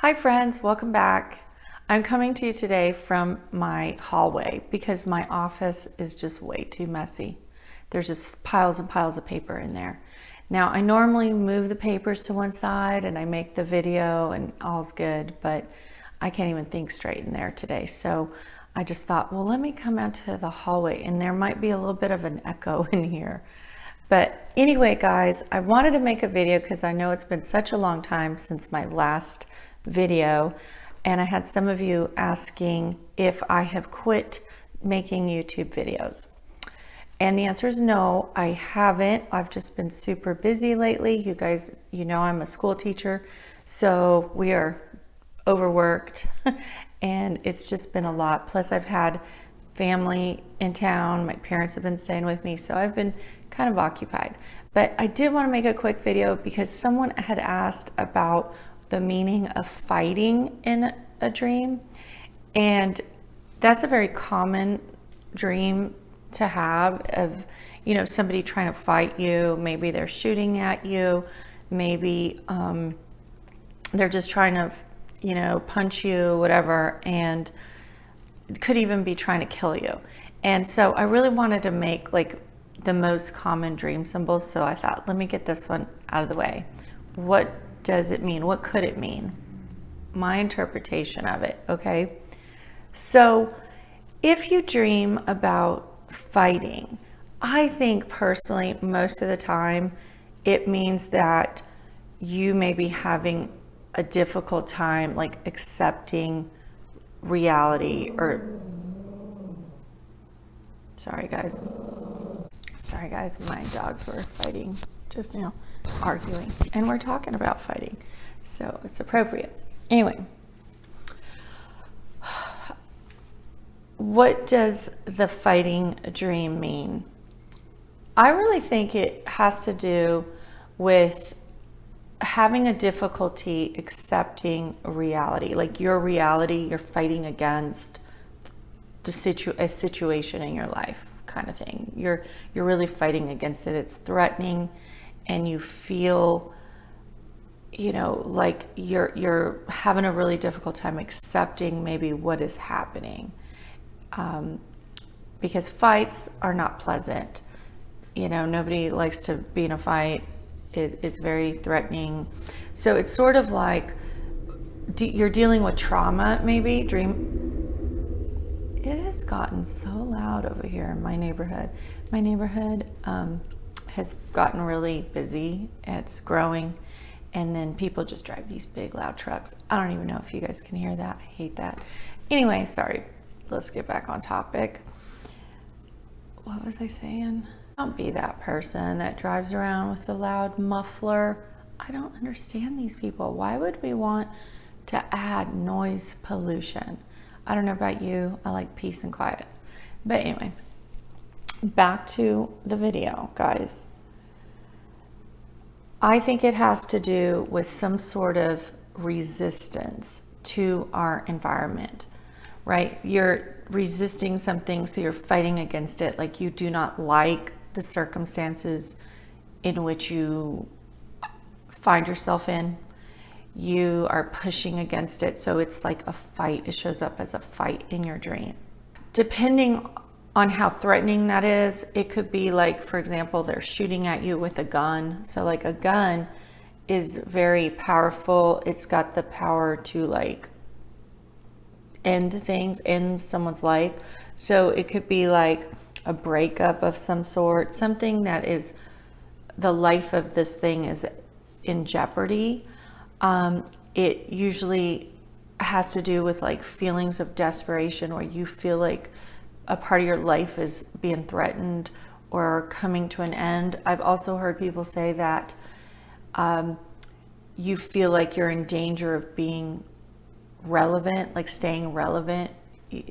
Hi friends, welcome back. I'm coming to you today from my hallway because my office is just way too messy. There's just piles and piles of paper in there. Now I normally move the papers to one side and I make the video and all's good, but I can't even think straight in there today. So I just thought, well, let me come out to the hallway, and there might be a little bit of an echo in here. But anyway, guys, I wanted to make a video because I know it's been such a long time since my last video, and I had some of you asking if I have quit making YouTube videos. And the answer is no, I haven't. I've just been super busy lately. You guys, you know I'm a school teacher, so we are overworked and it's just been a lot. Plus I've had family in town. My parents have been staying with me, so I've been kind of occupied. But I did want to make a quick video because someone had asked about the meaning of fighting in a dream. And that's a very common dream to have, of, you know, somebody trying to fight you. Maybe they're shooting at you. Maybe they're just trying to, you know, punch you, whatever, and could even be trying to kill you. And so I really wanted to make like the most common dream symbols. So I thought, let me get this one out of the way. What does it mean? What could it mean? My interpretation of it, okay? So if you dream about fighting, I think personally, most of the time, it means that you may be having a difficult time like accepting reality, or sorry guys, my dogs were fighting just now, arguing, and we're talking about fighting, so it's appropriate. Anyway, what does the fighting dream mean? I really think it has to do with having a difficulty accepting reality, like your reality. You're fighting against a situation in your life, kind of thing. You're really fighting against it. It's threatening, and you feel, you know, like you're having a really difficult time accepting maybe what is happening, because fights are not pleasant. You know, nobody likes to be in a fight. It's very threatening. So it's sort of like you're dealing with trauma, maybe. It has gotten so loud over here in my neighborhood. My neighborhood has gotten really busy. It's growing. And then people just drive these big loud trucks. I don't even know if you guys can hear that. I hate that. Anyway, sorry. Let's get back on topic. What was I saying? Don't be that person that drives around with a loud muffler. I don't understand these people. Why would we want to add noise pollution? I don't know about you. I like peace and quiet. But anyway, back to the video, guys. I think it has to do with some sort of resistance to our environment, right? You're resisting something, so you're fighting against it. Like you do not like the circumstances in which you find yourself in. You are pushing against it, so it's like a fight. It shows up as a fight in your dream. Depending on how threatening that is, it could be like, for example, they're shooting at you with a gun. So like a gun is very powerful. It's got the power to like end things, end someone's life. So it could be like a breakup of some sort, something that is, the life of this thing is in jeopardy. It usually has to do with like feelings of desperation, where you feel like a part of your life is being threatened or coming to an end. I've also heard people say that you feel like you're in danger of being relevant, like staying relevant.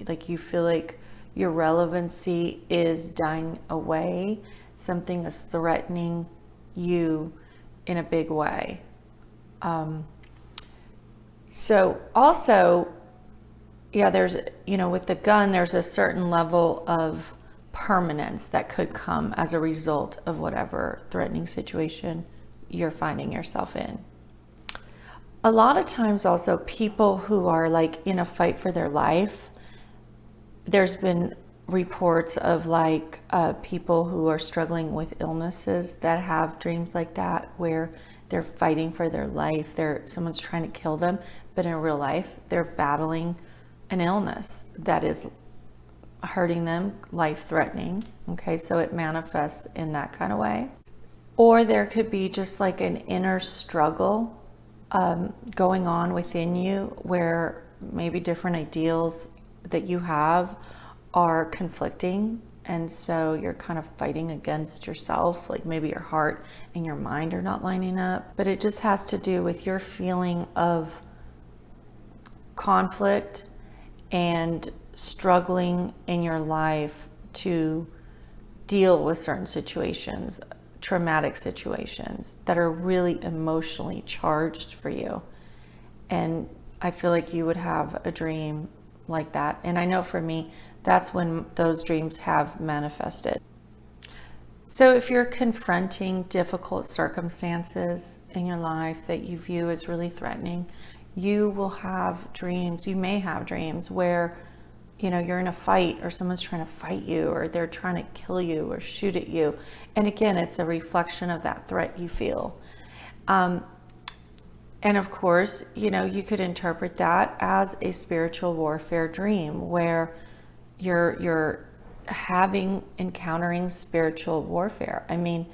Like you feel like your relevancy is dying away. Something is threatening you in a big way. So also, yeah, there's, you know, with the gun, there's a certain level of permanence that could come as a result of whatever threatening situation you're finding yourself in. A lot of times also people who are like in a fight for their life, there's been reports of like people who are struggling with illnesses that have dreams like that, where they're fighting for their life. Someone's trying to kill them, but in real life, they're battling an illness that is hurting them, life-threatening. Okay, so it manifests in that kind of way. Or there could be just like an inner struggle going on within you, where maybe different ideals that you have are conflicting, and so you're kind of fighting against yourself. Like maybe your heart and your mind are not lining up, but it just has to do with your feeling of conflict and struggling in your life to deal with certain situations, traumatic situations that are really emotionally charged for you. And I feel like you would have a dream like that. And I know for me, that's when those dreams have manifested. So if you're confronting difficult circumstances in your life that you view as really threatening, you will have dreams. You may have dreams where, you know, you're in a fight, or someone's trying to fight you, or they're trying to kill you or shoot at you. And again, it's a reflection of that threat you feel. And of course, you know, you could interpret that as a spiritual warfare dream where you're encountering spiritual warfare. I mean,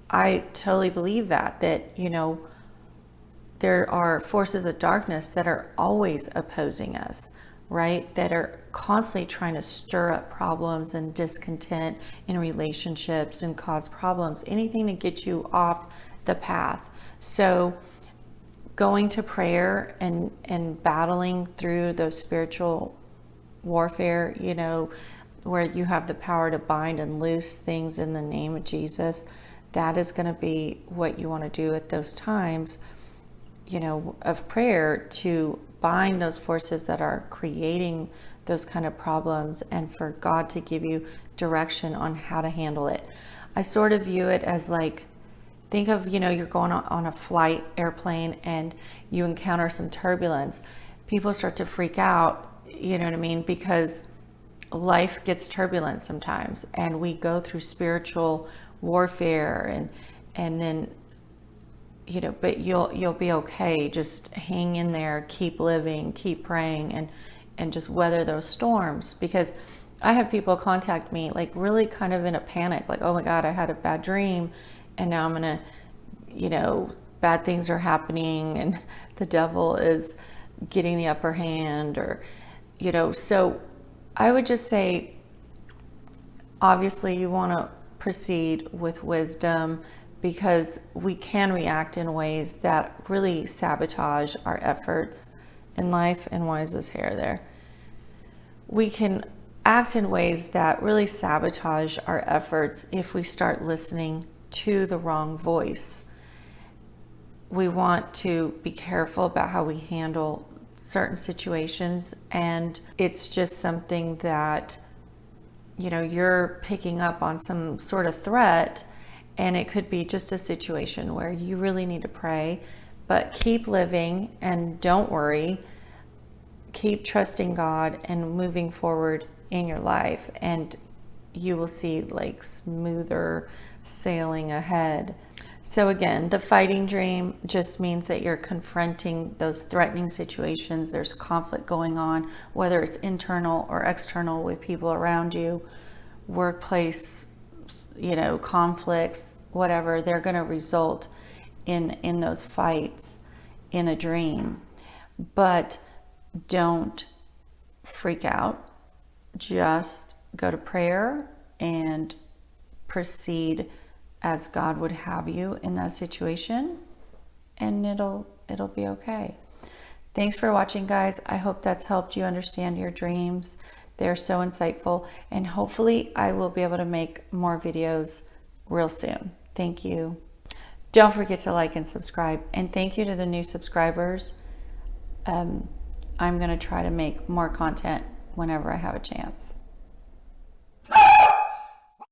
I totally believe that, you know, there are forces of darkness that are always opposing us, right? That are constantly trying to stir up problems and discontent in relationships and cause problems, anything to get you off the path. So going to prayer and battling through those spiritual warfare, you know, where you have the power to bind and loose things in the name of Jesus, that is going to be what you want to do at those times, you know, of prayer, to bind those forces that are creating those kind of problems, and for God to give you direction on how to handle it. I sort of view it as like, think of, you know, you're going on a flight airplane and you encounter some turbulence. People start to freak out, you know what I mean? Because life gets turbulent sometimes, and we go through spiritual warfare, and then, you know, but you'll be okay. Just hang in there, keep living, keep praying, and just weather those storms. Because I have people contact me like really kind of in a panic, like, oh my God, I had a bad dream, and now I'm gonna, you know, bad things are happening, and the devil is getting the upper hand, or, you know. So I would just say, obviously you want to proceed with wisdom, because we can react in ways that really sabotage our efforts in life. And why is this hair there? We can act in ways that really sabotage our efforts if we start listening to the wrong voice. We want to be careful about how we handle certain situations, and it's just something that, you know, you're picking up on some sort of threat, and it could be just a situation where you really need to pray. But keep living and don't worry. Keep trusting God and moving forward in your life, and you will see like smoother sailing ahead. So again, the fighting dream just means that you're confronting those threatening situations. There's conflict going on, whether it's internal or external with people around you, workplace, you know, conflicts, whatever. They're going to result in those fights in a dream. But don't freak out. Just go to prayer and proceed as God would have you in that situation, and it'll be okay. Thanks for watching, guys. I hope that's helped you understand your dreams. They're so insightful, and hopefully I will be able to make more videos real soon. Thank you. Don't forget to like and subscribe, and thank you to the new subscribers. I'm going to try to make more content whenever I have a chance.